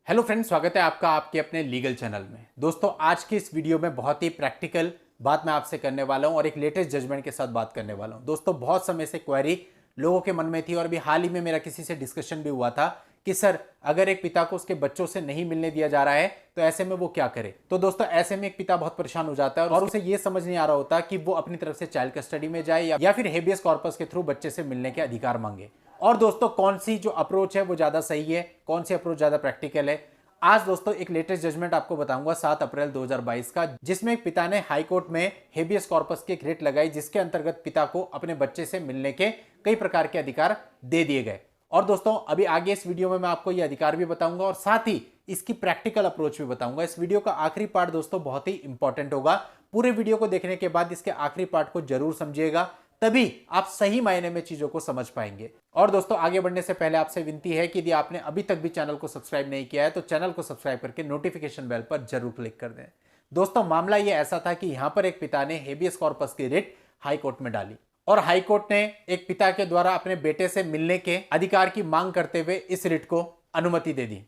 Hello friends, स्वागत है आपका आपके अपने लीगल चैनल में। दोस्तों, आज की इस वीडियो में बहुत ही प्रैक्टिकल बात मैं आपसे करने वाला हूं और एक लेटेस्ट जजमेंट के साथ बात करने वाला हूं। दोस्तों, बहुत समय से क्वेरी लोगों के मन में थी और अभी हाल ही में मेरा किसी से डिस्कशन भी हुआ था कि सर, अगर एक पिता को उसके बच्चों से नहीं मिलने दिया जा रहा है तो ऐसे में वो क्या करे। तो दोस्तों, ऐसे में एक पिता बहुत परेशान हो जाता है और उसे ये समझ नहीं आ रहा होता कि वो अपनी तरफ से चाइल्ड कस्टडी में जाए या फिर हेबियस कॉर्पस के थ्रू बच्चे से मिलने के अधिकार मांगे। और दोस्तों, कौन सी जो अप्रोच है वो ज्यादा सही है, कौन सी अप्रोच ज्यादा प्रैक्टिकल है, आज दोस्तों एक लेटेस्ट जजमेंट आपको बताऊंगा 7 अप्रैल 2022 का, जिसमें एक पिता ने हाई कोर्ट में हेबियस कॉर्पस की एक रिट लगाई, जिसके अंतर्गत पिता को अपने बच्चे से मिलने के कई प्रकार के अधिकार दे दिए गए। और दोस्तों, अभी आगे इस वीडियो में मैं आपको ये अधिकार भी बताऊंगा और साथ ही इसकी प्रैक्टिकल अप्रोच भी बताऊंगा। इस वीडियो का आखिरी पार्ट दोस्तों बहुत ही इंपॉर्टेंट होगा। पूरे वीडियो को देखने के बाद इसके आखिरी पार्ट को जरूर समझिएगा, तभी आप सही मायने में चीजों को समझ पाएंगे। और दोस्तों, आगे बढ़ने से पहले आपसे विनती है कि यदि आपने अभी तक भी चैनल को सब्सक्राइब नहीं किया है तो चैनल को सब्सक्राइब करके नोटिफिकेशन बेल पर जरूर क्लिक कर दें। दोस्तों, मामला यह ऐसा था कि यहां पर एक पिता ने हेबियस कॉर्पस की रिट हाई कोर्ट में डाली और हाई कोर्ट ने एक पिता के द्वारा अपने बेटे से मिलने के अधिकार की मांग करते हुए इस रिट को अनुमति दे दी।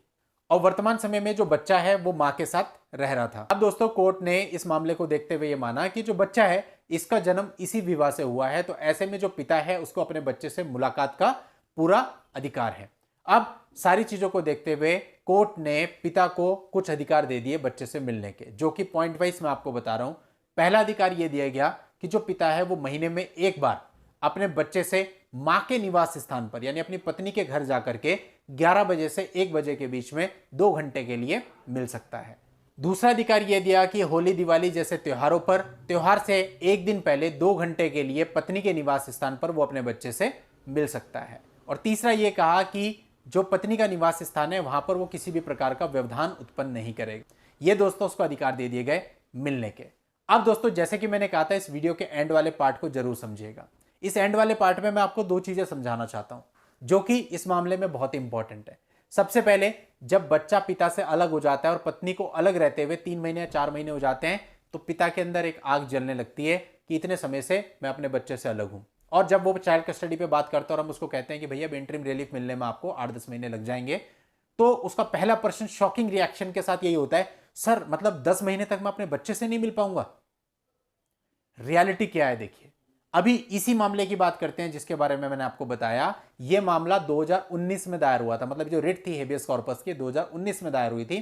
और वर्तमान समय में जो बच्चा है वो मां के साथ रह रहा था। अब दोस्तों, कोर्ट ने इस मामले को देखते हुए ये माना कि जो बच्चा है इसका जन्म इसी विवाह से हुआ है, तो ऐसे में जो पिता है उसको अपने बच्चे से मुलाकात का पूरा अधिकार है। अब सारी चीजों को देखते हुए कोर्ट ने पिता को कुछ अधिकार दे दिए बच्चे से मिलने के, जो कि पॉइंट वाइज मैं आपको बता रहा हूं। पहला अधिकार यह दिया गया कि जो पिता है वो महीने में एक बार अपने बच्चे से मां के निवास स्थान पर यानी अपनी पत्नी के घर जाकर के 11 बजे से 1 बजे के बीच में 2 घंटे के लिए मिल सकता है। दूसरा अधिकार यह दिया कि होली दिवाली जैसे त्योहारों पर त्योहार से एक दिन पहले 2 घंटे के लिए पत्नी के निवास स्थान पर वो अपने बच्चे से मिल सकता है। और तीसरा यह कहा कि जो पत्नी का निवास स्थान है वहां पर वो किसी भी प्रकार का व्यवधान उत्पन्न नहीं करेगा। ये दोस्तों उसको अधिकार दे दिए गए मिलने के। अब दोस्तों, जैसे कि मैंने कहा था, इस वीडियो के एंड वाले पार्ट को जरूर समझिएगा। इस एंड वाले पार्ट में मैं आपको 2 चीजें समझाना चाहता हूं जो कि इस मामले में बहुत इंपॉर्टेंट है। सबसे पहले, जब बच्चा पिता से अलग हो जाता है और पत्नी को अलग रहते हुए 3 महीने या 4 महीने हो जाते हैं तो पिता के अंदर एक आग जलने लगती है कि इतने समय से मैं अपने बच्चे से अलग हूं। और जब वो चाइल्ड कस्टडी पे बात करता है और हम उसको कहते हैं कि भैया इंटरिम रिलीफ मिलने में आपको 8-10 महीने लग जाएंगे, तो उसका पहला प्रश्न शॉकिंग रिएक्शन के साथ यही होता है, सर मतलब 10 महीने तक मैं अपने बच्चे से नहीं मिल पाऊंगा। रियलिटी क्या है देखिए। अभी इसी मामले की बात करते हैं जिसके बारे में मैंने आपको बताया। यह मामला 2019 में दायर हुआ था, मतलब जो रिट थी हेबियस कॉर्पस की 2019 में दायर हुई थी।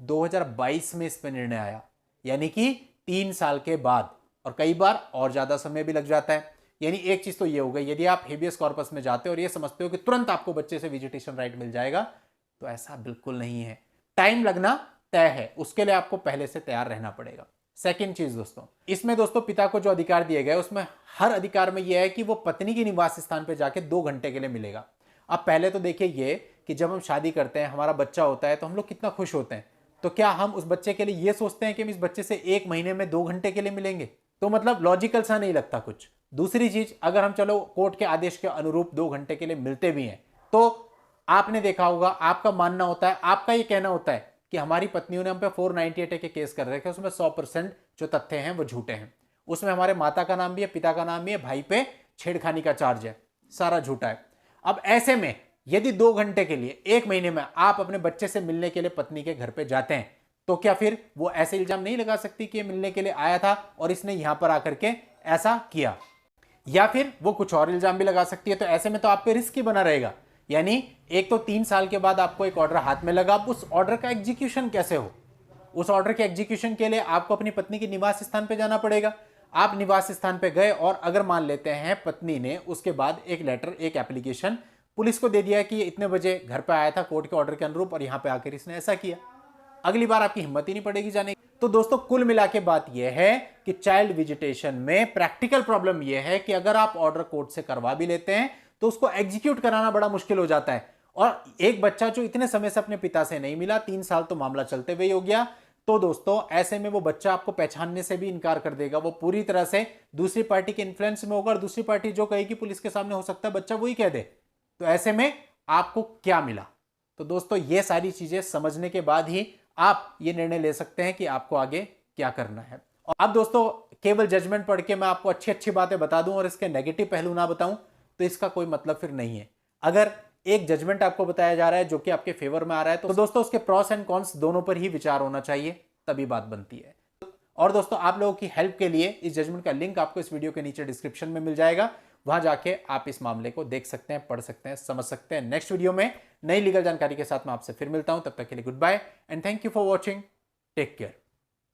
2022 में इस पर निर्णय आया, यानी कि 3 साल के बाद, और कई बार और ज्यादा समय भी लग जाता है। यानी एक चीज तो यह हो गई, यदि आप हेबियस कॉर्पस में जाते हो और यह समझते हो कि तुरंत आपको बच्चे से विजिटेशन राइट मिल जाएगा, तो ऐसा बिल्कुल नहीं है। टाइम लगना तय है, उसके लिए आपको पहले से तैयार रहना पड़ेगा। सेकेंड चीज दोस्तों, इसमें दोस्तों पिता को जो अधिकार दिए गए उसमें हर अधिकार में यह है कि वो पत्नी के निवास स्थान पर जाके 2 घंटे के लिए मिलेगा। अब पहले तो देखिए ये कि जब हम शादी करते हैं, हमारा बच्चा होता है, तो हम लोग कितना खुश होते हैं। तो क्या हम उस बच्चे के लिए ये सोचते हैं कि हम इस बच्चे से 1 महीने में 2 घंटे के लिए मिलेंगे? तो मतलब लॉजिकल सा नहीं लगता कुछ। दूसरी चीज, अगर हम चलो कोर्ट के आदेश के अनुरूप 2 घंटे के लिए मिलते भी हैं, तो आपने देखा होगा, आपका मानना होता है, आपका ये कहना होता है कि हमारी पत्नियों ने हम पे 498 के केस कर रखे, उसमें 100% जो तथ्य हैं वो झूठे हैं। उसमें हमारे माता का नाम भी है, पिता का नाम भी है, भाई पे छेड़खानी का चार्ज है, सारा झूठा है। अब ऐसे में यदि 2 घंटे के लिए 1 महीने में आप अपने बच्चे से मिलने के लिए पत्नी के घर पे जाते हैं, तो क्या फिर वो ऐसे इल्जाम नहीं लगा सकती कि ये मिलने के लिए आया था और इसने यहां पर आकर के ऐसा किया? या फिर वो कुछ और इल्जाम भी लगा सकती है। तो ऐसे में तो आप पे रिस्क ही बना रहेगा। यानी एक तो 3 साल के बाद आपको एक ऑर्डर हाथ में लगा, अब उस ऑर्डर का एग्जीक्यूशन कैसे हो? उस ऑर्डर के एग्जीक्यूशन के लिए आपको अपनी पत्नी के निवास स्थान पे जाना पड़ेगा। आप निवास स्थान पे गए और अगर मान लेते हैं पत्नी ने उसके बाद एक लेटर, एक एप्लीकेशन पुलिस को दे दिया कि इतने बजे घर पे आया था कोर्ट के ऑर्डर के अनुरूप और यहां पे आकर इसने ऐसा किया, अगली बार आपकी हिम्मत ही नहीं पड़ेगी जाने की। तो दोस्तों, कुल मिला के बात यह है कि चाइल्ड विजिटेशन में प्रैक्टिकल प्रॉब्लम यह है कि अगर आप ऑर्डर कोर्ट से करवा भी लेते हैं तो उसको एग्जीक्यूट कराना बड़ा मुश्किल हो जाता है। और एक बच्चा जो इतने समय से अपने पिता से नहीं मिला, 3 साल तो मामला चलते हुए हो गया, तो दोस्तों ऐसे में वो बच्चा आपको पहचानने से भी इनकार कर देगा। वो पूरी तरह से दूसरी पार्टी के इन्फ्लुएंस में होगा और दूसरी पार्टी जो कहेगी पुलिस के सामने, हो सकता है बच्चा वही कह दे। तो ऐसे में आपको क्या मिला? तो दोस्तों, ये सारी चीजें समझने के बाद ही आप ये निर्णय ले सकते हैं कि आपको आगे क्या करना है। और अब दोस्तों, केवल जजमेंट पढ़ के मैं आपको अच्छी अच्छी बातें बता दूं और इसके नेगेटिव पहलू ना बताऊं तो इसका कोई मतलब फिर नहीं है। अगर एक जजमेंट आपको बताया जा रहा है जो कि आपके फेवर में आ रहा है, तो दोस्तों उसके प्रॉस एंड कॉन्स दोनों पर ही विचार होना चाहिए, तभी बात बनती है। और दोस्तों आप लोगों की हेल्प के लिए इस जजमेंट का लिंक आपको इस वीडियो के नीचे डिस्क्रिप्शन में मिल जाएगा, वहां जाके आप इस मामले को देख सकते हैं, पढ़ सकते हैं, समझ सकते हैं। नेक्स्ट वीडियो में नई लीगल जानकारी के साथ मैं आपसे फिर मिलता हूं, तब तक के लिए goodbye and thank you for watching, take care.